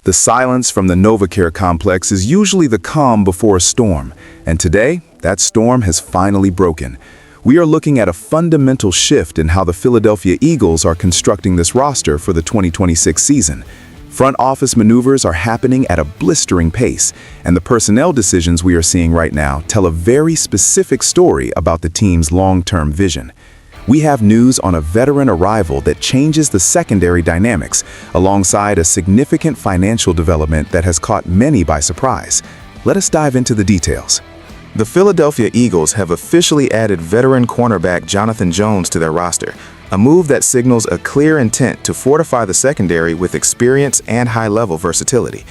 The silence from the NovaCare complex is usually the calm before a storm, and today, that storm has finally broken. We are looking at a fundamental shift in how the Philadelphia Eagles are constructing this roster for the 2026 season. Front office maneuvers are happening at a blistering pace, and the personnel decisions we are seeing right now tell a very specific story about the team's long-term vision. We have news on a veteran arrival that changes the secondary dynamics, alongside a significant financial development that has caught many by surprise. Let us dive into the details. The Philadelphia Eagles have officially added veteran cornerback Jonathan Jones to their roster, a move that signals a clear intent to fortify the secondary with experience and high-level versatility.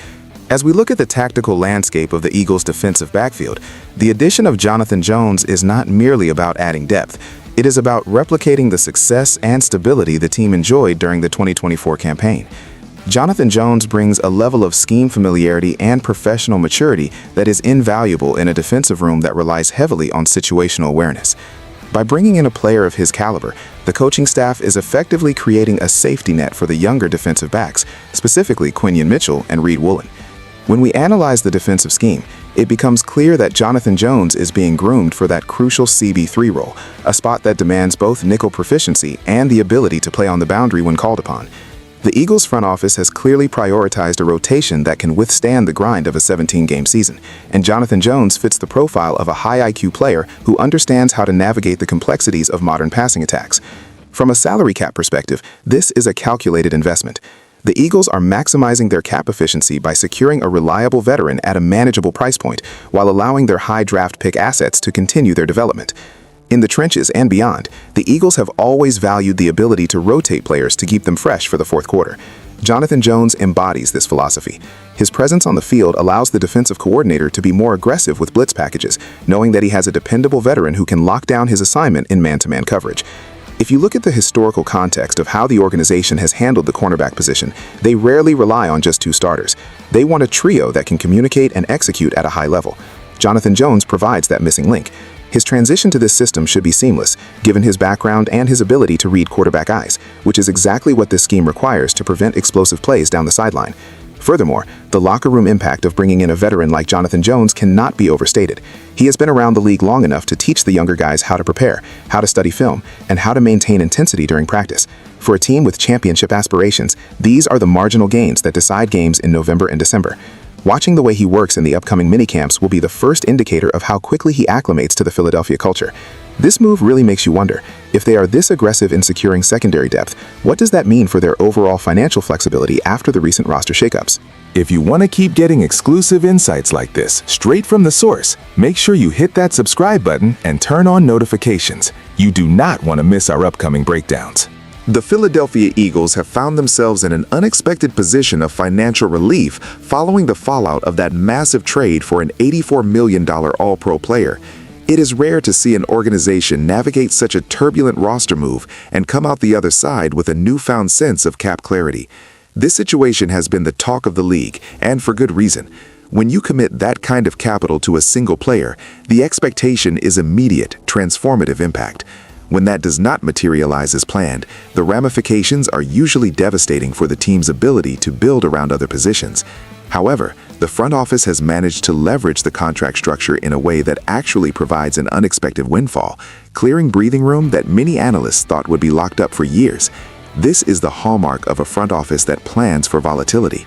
As we look at the tactical landscape of the Eagles' defensive backfield, the addition of Jonathan Jones is not merely about adding depth. It is about replicating the success and stability the team enjoyed during the 2024 campaign. Jonathan Jones brings a level of scheme familiarity and professional maturity that is invaluable in a defensive room that relies heavily on situational awareness. By bringing in a player of his caliber, the coaching staff is effectively creating a safety net for the younger defensive backs, specifically Quinyon Mitchell and Reed Woolen. When we analyze the defensive scheme, it becomes clear that Jonathan Jones is being groomed for that crucial CB3 role, a spot that demands both nickel proficiency and the ability to play on the boundary when called upon. The Eagles front office has clearly prioritized a rotation that can withstand the grind of a 17-game season, and Jonathan Jones fits the profile of a high IQ player who understands how to navigate the complexities of modern passing attacks. From a salary cap perspective, this is a calculated investment. The Eagles are maximizing their cap efficiency by securing a reliable veteran at a manageable price point, while allowing their high draft pick assets to continue their development. In the trenches and beyond, the Eagles have always valued the ability to rotate players to keep them fresh for the fourth quarter. Jonathan Jones embodies this philosophy. His presence on the field allows the defensive coordinator to be more aggressive with blitz packages, knowing that he has a dependable veteran who can lock down his assignment in man-to-man coverage. If you look at the historical context of how the organization has handled the cornerback position, they rarely rely on just two starters. They want a trio that can communicate and execute at a high level. Jonathan Jones provides that missing link. His transition to this system should be seamless, given his background and his ability to read quarterback eyes, which is exactly what this scheme requires to prevent explosive plays down the sideline. Furthermore, the locker room impact of bringing in a veteran like Jonathan Jones cannot be overstated. He has been around the league long enough to teach the younger guys how to prepare, how to study film, and how to maintain intensity during practice. For a team with championship aspirations, these are the marginal gains that decide games in November and December. Watching the way he works in the upcoming minicamps will be the first indicator of how quickly he acclimates to the Philadelphia culture. This move really makes you wonder, if they are this aggressive in securing secondary depth, what does that mean for their overall financial flexibility after the recent roster shakeups? If you want to keep getting exclusive insights like this straight from the source, make sure you hit that subscribe button and turn on notifications. You do not want to miss our upcoming breakdowns. The Philadelphia Eagles have found themselves in an unexpected position of financial relief following the fallout of that massive trade for an $84 million All-Pro player. It is rare to see an organization navigate such a turbulent roster move and come out the other side with a newfound sense of cap clarity. This situation has been the talk of the league, and for good reason. When you commit that kind of capital to a single player, the expectation is immediate, transformative impact. When that does not materialize as planned, the ramifications are usually devastating for the team's ability to build around other positions. However, the front office has managed to leverage the contract structure in a way that actually provides an unexpected windfall, clearing breathing room that many analysts thought would be locked up for years. This is the hallmark of a front office that plans for volatility.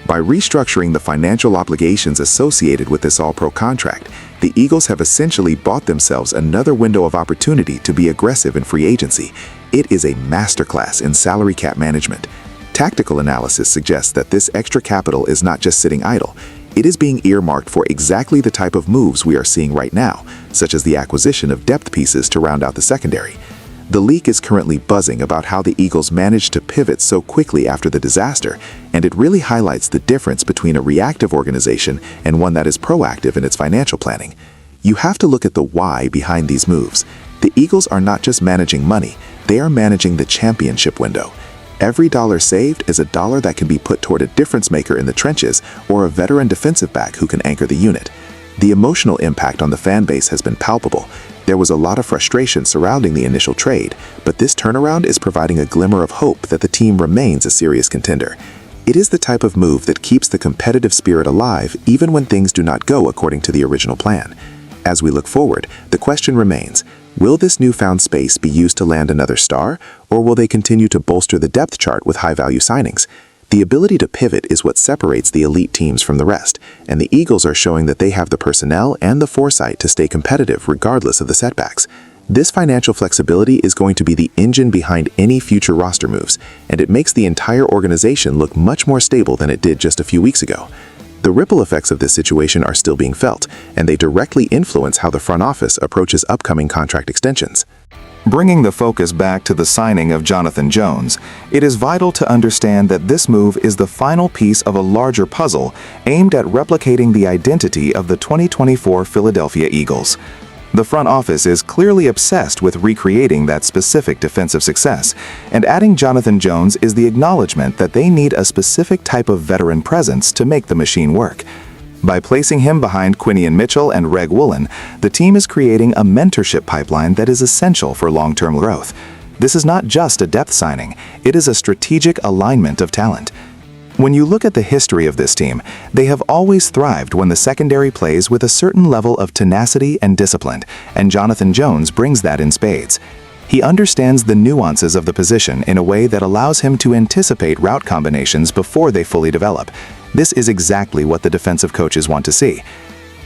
By restructuring the financial obligations associated with this All-Pro contract, the Eagles have essentially bought themselves another window of opportunity to be aggressive in free agency. It is a masterclass in salary cap management. Tactical analysis suggests that this extra capital is not just sitting idle. It is being earmarked for exactly the type of moves we are seeing right now, such as the acquisition of depth pieces to round out the secondary. The league is currently buzzing about how the Eagles managed to pivot so quickly after the disaster, and it really highlights the difference between a reactive organization and one that is proactive in its financial planning. You have to look at the why behind these moves. The Eagles are not just managing money, they are managing the championship window. Every dollar saved is a dollar that can be put toward a difference maker in the trenches or a veteran defensive back who can anchor the unit. The emotional impact on the fan base has been palpable. There was a lot of frustration surrounding the initial trade, but this turnaround is providing a glimmer of hope that the team remains a serious contender. It is the type of move that keeps the competitive spirit alive even when things do not go according to the original plan. As we look forward, the question remains, will this newfound space be used to land another star, or will they continue to bolster the depth chart with high-value signings? The ability to pivot is what separates the elite teams from the rest, and the Eagles are showing that they have the personnel and the foresight to stay competitive regardless of the setbacks. This financial flexibility is going to be the engine behind any future roster moves, and it makes the entire organization look much more stable than it did just a few weeks ago. The ripple effects of this situation are still being felt, and they directly influence how the front office approaches upcoming contract extensions. Bringing the focus back to the signing of Jonathan Jones, it is vital to understand that this move is the final piece of a larger puzzle aimed at replicating the identity of the 2024 Philadelphia Eagles. The front office is clearly obsessed with recreating that specific defensive success, and adding Jonathan Jones is the acknowledgement that they need a specific type of veteran presence to make the machine work. By placing him behind Quinion Mitchell and Reg Woolen, the team is creating a mentorship pipeline that is essential for long-term growth. This is not just a depth signing, it is a strategic alignment of talent. When you look at the history of this team, they have always thrived when the secondary plays with a certain level of tenacity and discipline, and Jonathan Jones brings that in spades. He understands the nuances of the position in a way that allows him to anticipate route combinations before they fully develop. This is exactly what the defensive coaches want to see.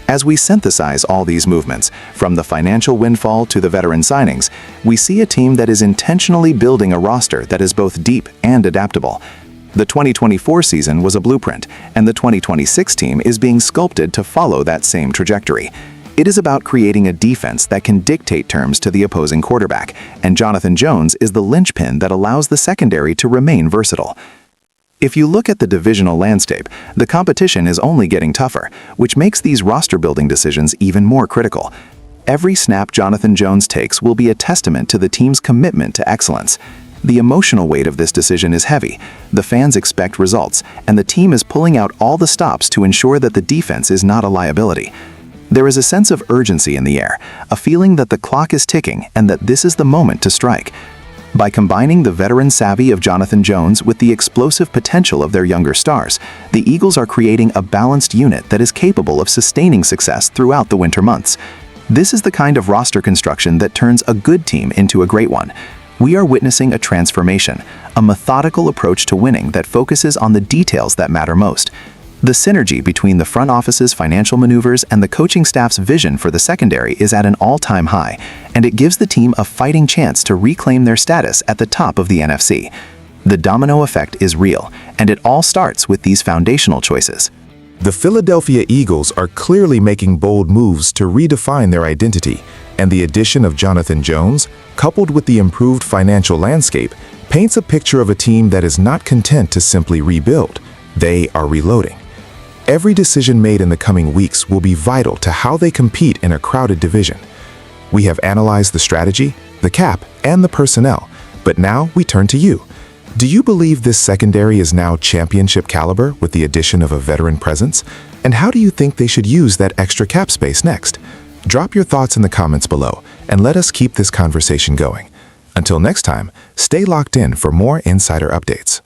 As we synthesize all these movements, from the financial windfall to the veteran signings, we see a team that is intentionally building a roster that is both deep and adaptable. The 2024 season was a blueprint, and the 2026 team is being sculpted to follow that same trajectory. It is about creating a defense that can dictate terms to the opposing quarterback, and Jonathan Jones is the linchpin that allows the secondary to remain versatile. If you look at the divisional landscape, the competition is only getting tougher, which makes these roster-building decisions even more critical. Every snap Jonathan Jones takes will be a testament to the team's commitment to excellence. The emotional weight of this decision is heavy. The fans expect results, and the team is pulling out all the stops to ensure that the defense is not a liability. There is a sense of urgency in the air, a feeling that the clock is ticking and that this is the moment to strike. By combining the veteran savvy of Jonathan Jones with the explosive potential of their younger stars, the Eagles are creating a balanced unit that is capable of sustaining success throughout the winter months. This is the kind of roster construction that turns a good team into a great one. We are witnessing a transformation, a methodical approach to winning that focuses on the details that matter most. The synergy between the front office's financial maneuvers and the coaching staff's vision for the secondary is at an all-time high, and it gives the team a fighting chance to reclaim their status at the top of the NFC. The domino effect is real, and it all starts with these foundational choices. The Philadelphia Eagles are clearly making bold moves to redefine their identity, and the addition of Jonathan Jones, coupled with the improved financial landscape, paints a picture of a team that is not content to simply rebuild. They are reloading. Every decision made in the coming weeks will be vital to how they compete in a crowded division. We have analyzed the strategy, the cap, and the personnel, but now we turn to you. Do you believe this secondary is now championship caliber with the addition of a veteran presence? And how do you think they should use that extra cap space next? Drop your thoughts in the comments below and let us keep this conversation going. Until next time, stay locked in for more insider updates.